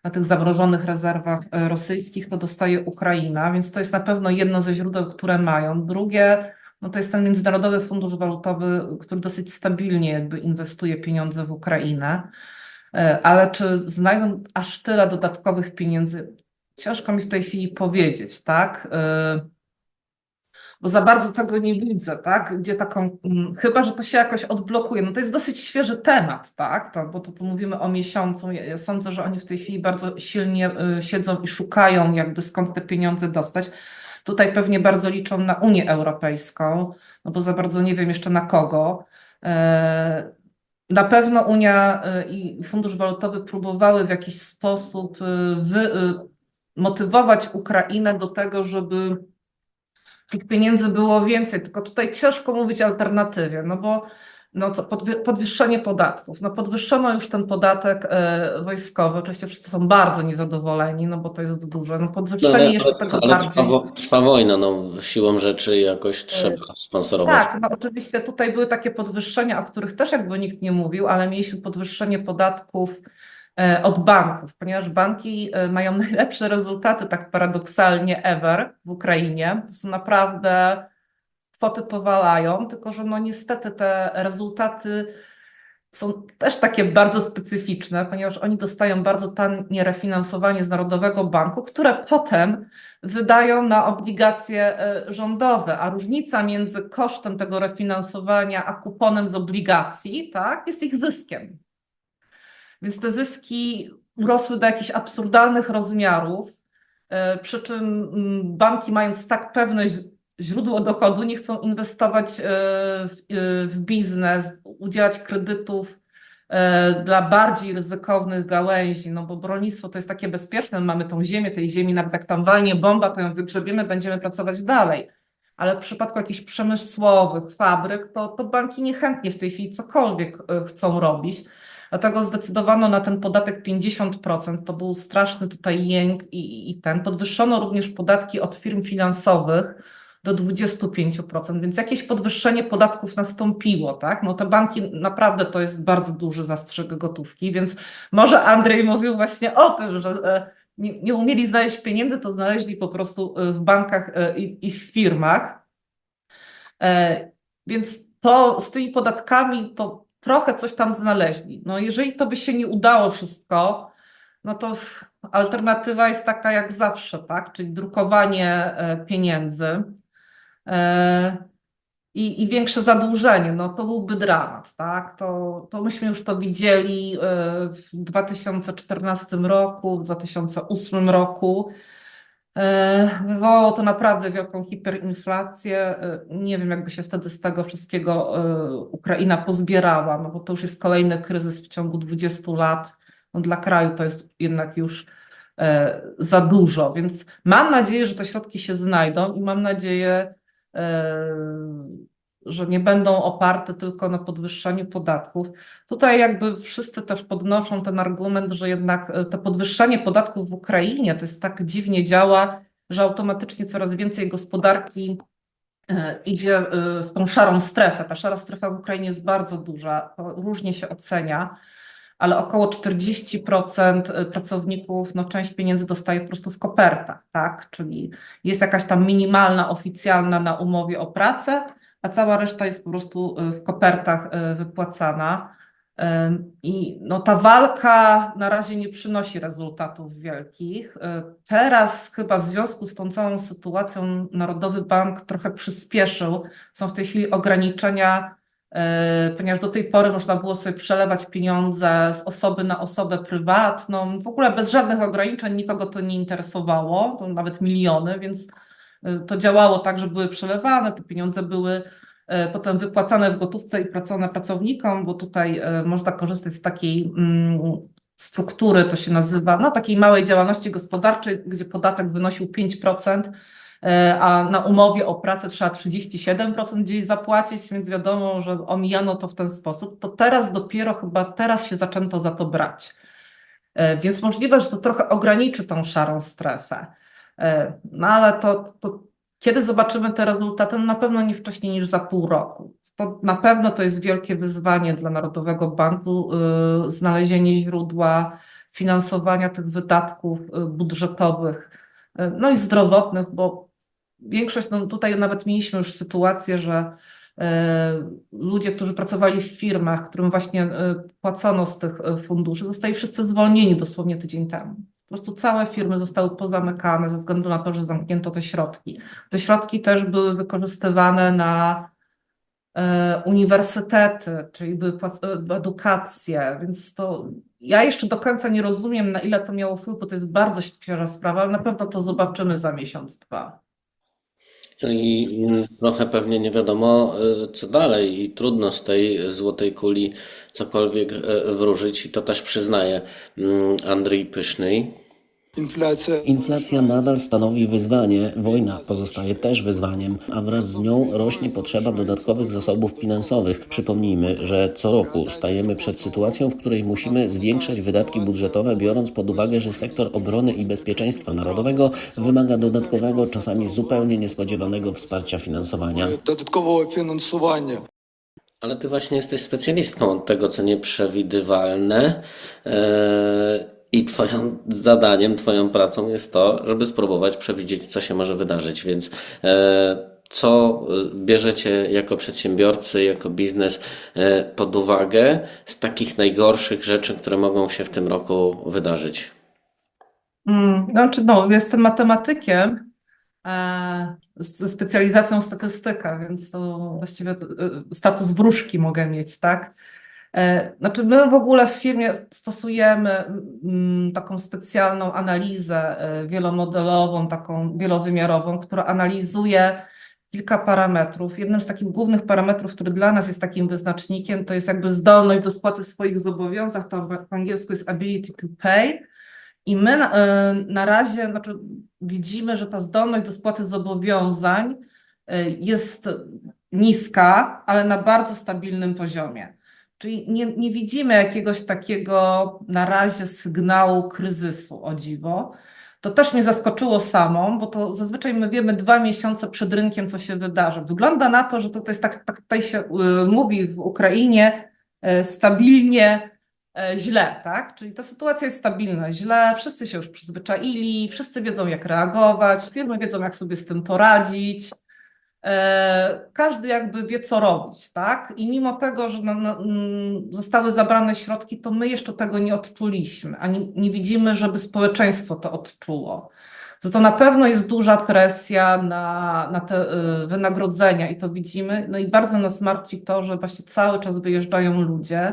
na tych zamrożonych rezerwach rosyjskich, to dostaje Ukraina, więc to jest na pewno jedno ze źródeł, które mają. Drugie, no to jest ten Międzynarodowy Fundusz Walutowy, który dosyć stabilnie jakby inwestuje pieniądze w Ukrainę, ale czy znajdą aż tyle dodatkowych pieniędzy? Ciężko mi w tej chwili powiedzieć, tak? Bo za bardzo tego nie widzę, tak? Gdzie taką, chyba że to się jakoś odblokuje. No to jest dosyć świeży temat, tak? Bo to mówimy o miesiącu. Ja sądzę, że oni w tej chwili bardzo silnie siedzą i szukają jakby skąd te pieniądze dostać. Tutaj pewnie bardzo liczą na Unię Europejską, no bo za bardzo nie wiem jeszcze na kogo. Na pewno Unia i Fundusz Walutowy próbowały w jakiś sposób motywować Ukrainę do tego, żeby tych pieniędzy było więcej, tylko tutaj ciężko mówić o alternatywie, no bo No co, podwyższenie podatków. No podwyższono już ten podatek wojskowy. Oczywiście wszyscy są bardzo niezadowoleni, no bo to jest duże. No No podwyższenie jeszcze tego ale trwa, bardziej. trwa wojna, no siłą rzeczy jakoś E, trzeba sponsorować. Tak, no oczywiście tutaj były takie podwyższenia, o których też jakby nikt nie mówił, ale mieliśmy podwyższenie podatków od banków, ponieważ banki mają najlepsze rezultaty, tak paradoksalnie ever w Ukrainie. To są naprawdę kwoty powalają, tylko że no niestety te rezultaty są też takie bardzo specyficzne, ponieważ oni dostają bardzo tanie refinansowanie z Narodowego Banku, które potem wydają na obligacje rządowe, a różnica między kosztem tego refinansowania a kuponem z obligacji, tak, jest ich zyskiem. Więc te zyski urosły do jakichś absurdalnych rozmiarów, przy czym banki, mając tak pewne źródło dochodu, nie chcą inwestować w biznes, udzielać kredytów dla bardziej ryzykownych gałęzi, no bo rolnictwo to jest takie bezpieczne, mamy tą ziemię, tej ziemi, nawet jak tam walnie bomba, to ją wygrzebiemy, będziemy pracować dalej. Ale w przypadku jakichś przemysłowych fabryk, to banki niechętnie w tej chwili cokolwiek chcą robić. Dlatego zdecydowano na ten podatek 50%. To był straszny tutaj jęk i ten. Podwyższono również podatki od firm finansowych do 25%, więc jakieś podwyższenie podatków nastąpiło, tak? No te banki naprawdę to jest bardzo duży zastrzyk gotówki, więc może Andrzej mówił właśnie o tym, że nie umieli znaleźć pieniędzy, to znaleźli po prostu w bankach i w firmach. Więc to z tymi podatkami to trochę coś tam znaleźli. No jeżeli to by się nie udało wszystko, no to alternatywa jest taka jak zawsze, tak? Czyli drukowanie pieniędzy i większe zadłużenie. No to byłby dramat, tak? To myśmy już to widzieli w 2014 roku, w 2008 roku. Wywołało to naprawdę wielką hiperinflację. Nie wiem, jakby się wtedy z tego wszystkiego Ukraina pozbierała, no bo to już jest kolejny kryzys w ciągu 20 lat. No dla kraju to jest jednak już za dużo, więc mam nadzieję, że te środki się znajdą i mam nadzieję, że nie będą oparte tylko na podwyższaniu podatków. Tutaj jakby wszyscy też podnoszą ten argument, że jednak to podwyższanie podatków w Ukrainie to jest tak dziwnie działa, że automatycznie coraz więcej gospodarki idzie w tą szarą strefę. Ta szara strefa w Ukrainie jest bardzo duża, to różnie się ocenia, ale około 40% pracowników, no część pieniędzy dostaje po prostu w kopertach, tak? Czyli jest jakaś tam minimalna, oficjalna na umowie o pracę, a cała reszta jest po prostu w kopertach wypłacana. I no, ta walka na razie nie przynosi rezultatów wielkich. Teraz chyba w związku z tą całą sytuacją Narodowy Bank trochę przyspieszył. Są w tej chwili ograniczenia, ponieważ do tej pory można było sobie przelewać pieniądze z osoby na osobę prywatną, w ogóle bez żadnych ograniczeń, nikogo to nie interesowało, to nawet miliony, więc to działało tak, że były przelewane, te pieniądze były potem wypłacane w gotówce i płacone pracownikom, bo tutaj można korzystać z takiej struktury, to się nazywa, no takiej małej działalności gospodarczej, gdzie podatek wynosił 5%, a na umowie o pracę trzeba 37% gdzieś zapłacić, więc wiadomo, że omijano to w ten sposób. To teraz dopiero chyba teraz się zaczęto za to brać. Więc możliwe, że to trochę ograniczy tą szarą strefę. No ale to kiedy zobaczymy te rezultaty? No na pewno nie wcześniej niż za pół roku. To na pewno to jest wielkie wyzwanie dla Narodowego Banku, znalezienie źródła finansowania tych wydatków budżetowych, no i zdrowotnych, bo większość, no tutaj nawet mieliśmy już sytuację, że ludzie, którzy pracowali w firmach, którym właśnie płacono z tych funduszy, zostali wszyscy zwolnieni dosłownie tydzień temu. Po prostu całe firmy zostały pozamykane ze względu na to, że zamknięto te środki. Te środki też były wykorzystywane na uniwersytety, czyli były edukacje, więc to ja jeszcze do końca nie rozumiem, na ile to miało wpływ, bo to jest bardzo świeża sprawa, ale na pewno to zobaczymy za miesiąc, dwa. I trochę pewnie nie wiadomo, co dalej, i trudno z tej złotej kuli cokolwiek wróżyć, i to też przyznaje Andrzej Pyszny. Inflacja Inflacja nadal stanowi wyzwanie, wojna pozostaje też wyzwaniem, a wraz z nią rośnie potrzeba dodatkowych zasobów finansowych. Przypomnijmy, że co roku stajemy przed sytuacją, w której musimy zwiększać wydatki budżetowe, biorąc pod uwagę, że sektor obrony i bezpieczeństwa narodowego wymaga dodatkowego, czasami zupełnie niespodziewanego wsparcia finansowania. додаткового фінансування. Ale ty właśnie jesteś specjalistką od tego, co nieprzewidywalne. I twoim zadaniem, twoją pracą jest to, żeby spróbować przewidzieć, co się może wydarzyć. Więc co bierzecie jako przedsiębiorcy, jako biznes pod uwagę z takich najgorszych rzeczy, które mogą się w tym roku wydarzyć? Znaczy, no, jestem matematykiem ze specjalizacją statystyka, więc to właściwie status wróżki mogę mieć, tak? Znaczy, my w ogóle w firmie stosujemy taką specjalną analizę wielomodelową, taką wielowymiarową, która analizuje kilka parametrów. Jednym z takich głównych parametrów, który dla nas jest takim wyznacznikiem, to jest jakby zdolność do spłaty swoich zobowiązań, to w angielsku jest ability to pay. I my na razie widzimy, że ta zdolność do spłaty zobowiązań jest niska, ale na bardzo stabilnym poziomie. Czyli nie widzimy jakiegoś takiego na razie sygnału kryzysu, o dziwo. To też mnie zaskoczyło samą, bo to zazwyczaj my wiemy 2 miesiące przed rynkiem, co się wydarzy. Wygląda na to, że to jest tak tutaj się mówi w Ukrainie stabilnie, źle, tak? Czyli ta sytuacja jest stabilna, źle, wszyscy się już przyzwyczaili, wszyscy wiedzą, jak reagować, firmy wiedzą, jak sobie z tym poradzić. Każdy jakby wie, co robić, tak? I mimo tego, że zostały zabrane środki, to my jeszcze tego nie odczuliśmy, ani nie widzimy, żeby społeczeństwo to odczuło. To na pewno jest duża presja na te wynagrodzenia i to widzimy. No i bardzo nas martwi to, że właśnie cały czas wyjeżdżają ludzie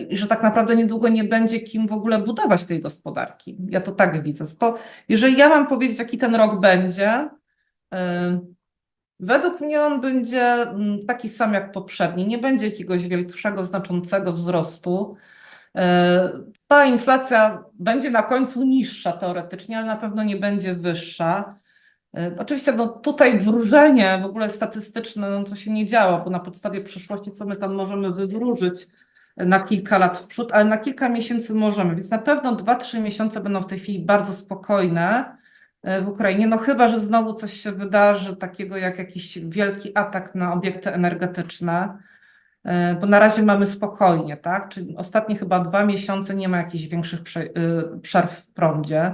i że tak naprawdę niedługo nie będzie kim w ogóle budować tej gospodarki. Ja to tak widzę. To, jeżeli ja mam powiedzieć, jaki ten rok będzie, według mnie on będzie taki sam jak poprzedni. Nie będzie jakiegoś większego, znaczącego wzrostu. Ta inflacja będzie na końcu niższa teoretycznie, ale na pewno nie będzie wyższa. Oczywiście tutaj wróżenie w ogóle statystyczne to się nie działa, bo na podstawie przyszłości, co my tam możemy wywróżyć na kilka lat w przód, ale na kilka miesięcy możemy, więc na pewno 2-3 miesiące będą w tej chwili bardzo spokojne w Ukrainie, no chyba, że znowu coś się wydarzy takiego jak jakiś wielki atak na obiekty energetyczne, bo na razie mamy spokojnie, tak? Czyli ostatnie chyba 2 miesiące nie ma jakichś większych przerw w prądzie.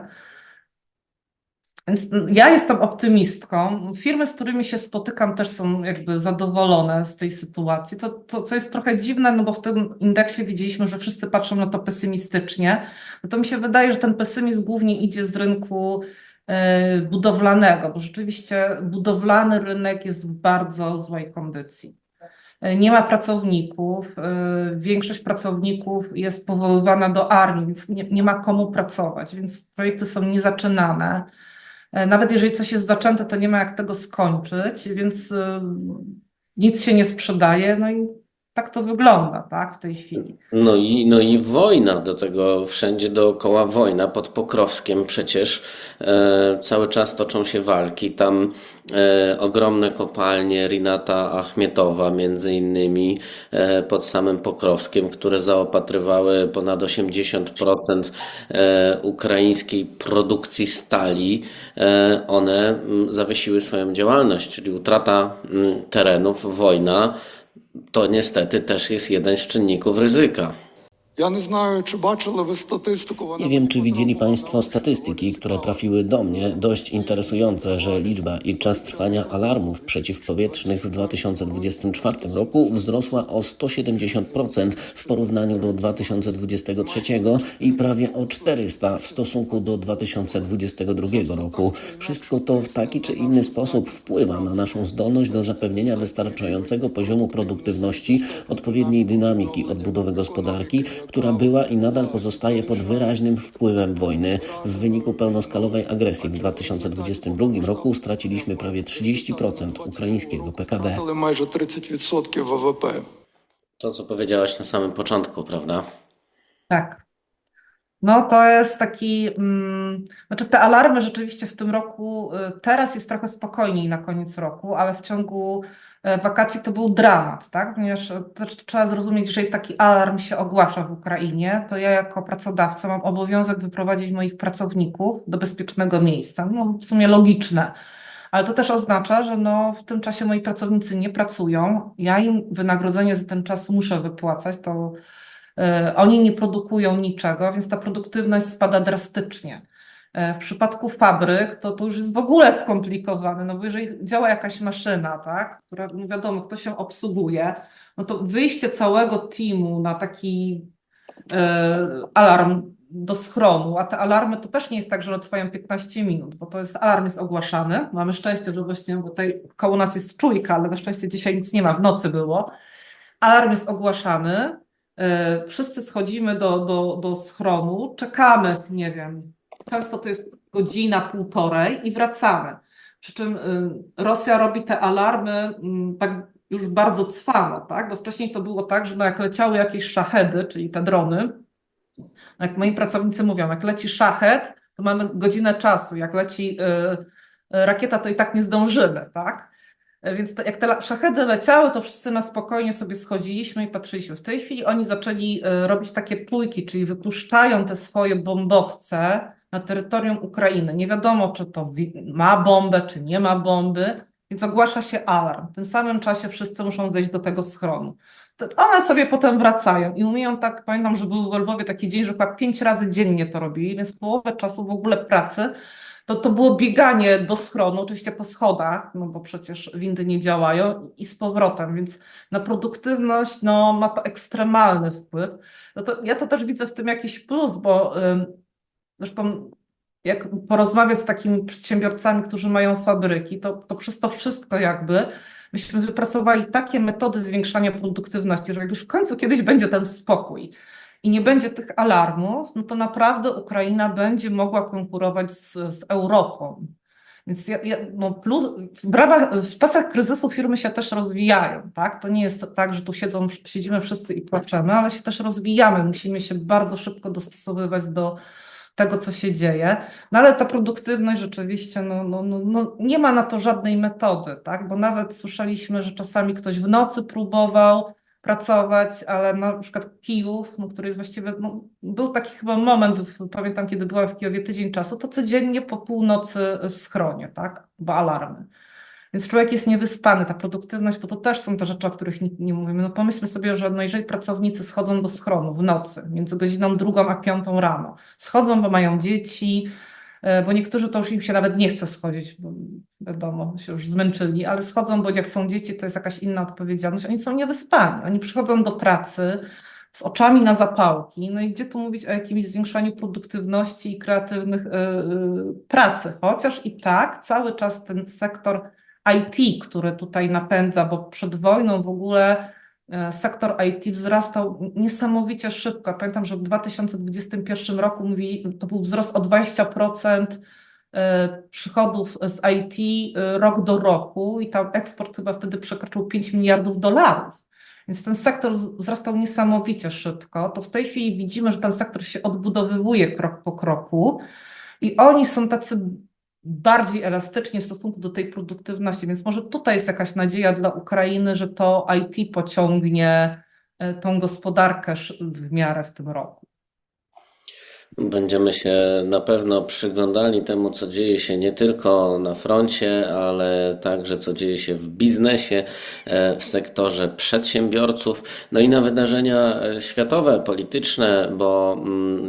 Więc ja jestem optymistką. Firmy, z którymi się spotykam, też są jakby zadowolone z tej sytuacji. To co jest trochę dziwne, no bo w tym indeksie widzieliśmy, że wszyscy patrzą na to pesymistycznie. No to mi się wydaje, że ten pesymizm głównie idzie z rynku budowlanego, bo rzeczywiście budowlany rynek jest w bardzo złej kondycji. Nie ma pracowników, większość pracowników jest powoływana do armii, więc nie ma komu pracować, więc projekty są niezaczynane. Nawet jeżeli coś jest zaczęte, to nie ma jak tego skończyć, więc nic się nie sprzedaje, no i tak to wygląda, tak, w tej chwili. No i wojna, do tego wszędzie dookoła wojna, pod Pokrowskiem przecież cały czas toczą się walki, tam ogromne kopalnie Rinata Achmetowa między innymi pod samym Pokrowskiem, które zaopatrywały ponad 80% ukraińskiej produkcji stali, one zawiesiły swoją działalność, czyli utrata terenów, wojna. To niestety też jest jeden z czynników ryzyka. Я не знаю, чи бачили ви статистику. Nie wiem, czy widzieli Państwo statystyki, które trafiły do mnie, dość interesujące, że liczba i czas trwania alarmów przeciwpowietrznych w 2024 roku wzrosła o 170% w porównaniu do 2023 i prawie o 400 w stosunku do 2022 roku. Wszystko to w taki czy inny sposób wpływa na naszą zdolność do zapewnienia wystarczającego poziomu produktywności, odpowiedniej dynamiki odbudowy gospodarki, która była i nadal pozostaje pod wyraźnym wpływem wojny. W wyniku pełnoskalowej agresji w 2022 roku straciliśmy prawie 30% ukraińskiego PKB. Але майже 30% ВВП. To, co powiedziałaś na samym początku, prawda? Tak. No to jest taki, znaczy te alarmy rzeczywiście w tym roku, teraz jest trochę spokojniej na koniec roku, ale w ciągu wakacji to był dramat, tak? Ponieważ też trzeba zrozumieć, że jeżeli taki alarm się ogłasza w Ukrainie, to ja jako pracodawca mam obowiązek wyprowadzić moich pracowników do bezpiecznego miejsca. No w sumie logiczne. Ale to też oznacza, że no, w tym czasie moi pracownicy nie pracują, ja im wynagrodzenie za ten czas muszę wypłacać, to oni nie produkują niczego, więc ta produktywność spada drastycznie. W przypadku fabryk to już jest w ogóle skomplikowane, no bo jeżeli działa jakaś maszyna, tak, która no wiadomo, kto się obsługuje, no to wyjście całego teamu na taki alarm do schronu, a te alarmy to też nie jest tak, że one trwają 15 minut, bo to jest alarm jest ogłaszany. Mamy szczęście, że właśnie, bo tutaj koło nas jest czujka, ale na szczęście dzisiaj nic nie ma, w nocy było. Alarm jest ogłaszany, wszyscy schodzimy do schronu, czekamy, nie wiem, często to jest godzina, półtorej i wracamy. Przy czym Rosja robi te alarmy tak już bardzo cwano, tak? Bo wcześniej to było tak, że no jak leciały jakieś szachedy, czyli te drony, jak moi pracownicy mówią, jak leci szached, to mamy godzinę czasu, jak leci rakieta, to i tak nie zdążymy, tak? Więc jak te szachedy leciały, to wszyscy na spokojnie sobie schodziliśmy i patrzyliśmy. W tej chwili oni zaczęli robić takie czujki, czyli wypuszczają te swoje bombowce na terytorium Ukrainy. Nie wiadomo, czy to ma bombę, czy nie ma bomby, więc ogłasza się alarm. W tym samym czasie wszyscy muszą wejść do tego schronu. To one sobie potem wracają i umieją tak, pamiętam, że był w Lwowie taki dzień, że chyba 5 razy dziennie to robili, więc połowę czasu w ogóle pracy to było bieganie do schronu, oczywiście po schodach, no bo przecież windy nie działają i z powrotem, więc na produktywność no, ma to ekstremalny wpływ. No to ja to też widzę w tym jakiś plus, bo zresztą jak porozmawiać z takimi przedsiębiorcami, którzy mają fabryki, to przez to wszystko jakby myśmy wypracowali takie metody zwiększania produktywności, że jak już w końcu kiedyś będzie ten spokój i nie będzie tych alarmów, no to naprawdę Ukraina będzie mogła konkurować z Europą. Więc no plus, w czasach kryzysu firmy się też rozwijają, tak? To nie jest tak, że tu siedzimy wszyscy i płaczemy, ale się też rozwijamy. Musimy się bardzo szybko dostosowywać do tego, co się dzieje. No ale ta produktywność rzeczywiście, no, nie ma na to żadnej metody, tak? Bo nawet słyszeliśmy, że czasami ktoś w nocy próbował pracować, ale na przykład Kijów, no, który jest właściwie, no, był taki chyba moment, pamiętam kiedy byłam w Kijowie tydzień czasu, to codziennie po północy w schronie, tak? Bo alarmy. Więc człowiek jest niewyspany, ta produktywność, bo to też są te rzeczy, o których nikt nie mówimy. No pomyślmy sobie, że no jeżeli pracownicy schodzą do schronu w nocy, między godziną 2 a 5 rano, schodzą, bo mają dzieci, bo niektórzy to już im się nawet nie chce schodzić, bo wiadomo, się już zmęczyli, ale schodzą, bo jak są dzieci, to jest jakaś inna odpowiedzialność. Oni są niewyspani, oni przychodzą do pracy z oczami na zapałki, no i gdzie tu mówić o jakimś zwiększaniu produktywności i kreatywnych pracy, chociaż i tak cały czas ten sektor IT, który tutaj napędza, bo przed wojną w ogóle sektor IT wzrastał niesamowicie szybko. Pamiętam, że w 2021 roku to był wzrost o 20% przychodów z IT rok do roku i tam eksport chyba wtedy przekroczył 5 miliardów dolarów. Więc ten sektor wzrastał niesamowicie szybko. To w tej chwili widzimy, że ten sektor się odbudowywuje krok po kroku i oni są tacy bardziej elastyczni w stosunku do tej produktywności, więc może tutaj jest jakaś nadzieja dla Ukrainy, że to IT pociągnie tą gospodarkę w miarę w tym roku. Będziemy się na pewno przyglądali temu, co dzieje się nie tylko na froncie, ale także co dzieje się w biznesie, w sektorze przedsiębiorców, no i na wydarzenia światowe, polityczne, bo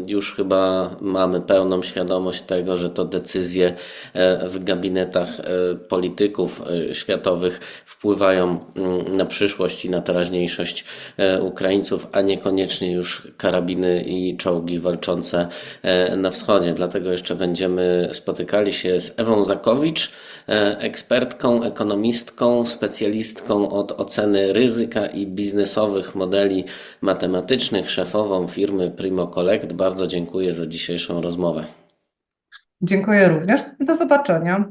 już chyba mamy pełną świadomość tego, że to decyzje w gabinetach polityków światowych wpływają na przyszłość i na teraźniejszość Ukraińców, a niekoniecznie już karabiny i czołgi walczące na wschodzie. Dlatego jeszcze będziemy spotykali się z Ewą Zakowicz, ekspertką, ekonomistką, specjalistką od oceny ryzyka i biznesowych modeli matematycznych, szefową firmy Primo Collect. Bardzo dziękuję za dzisiejszą rozmowę. Dziękuję również. Do zobaczenia.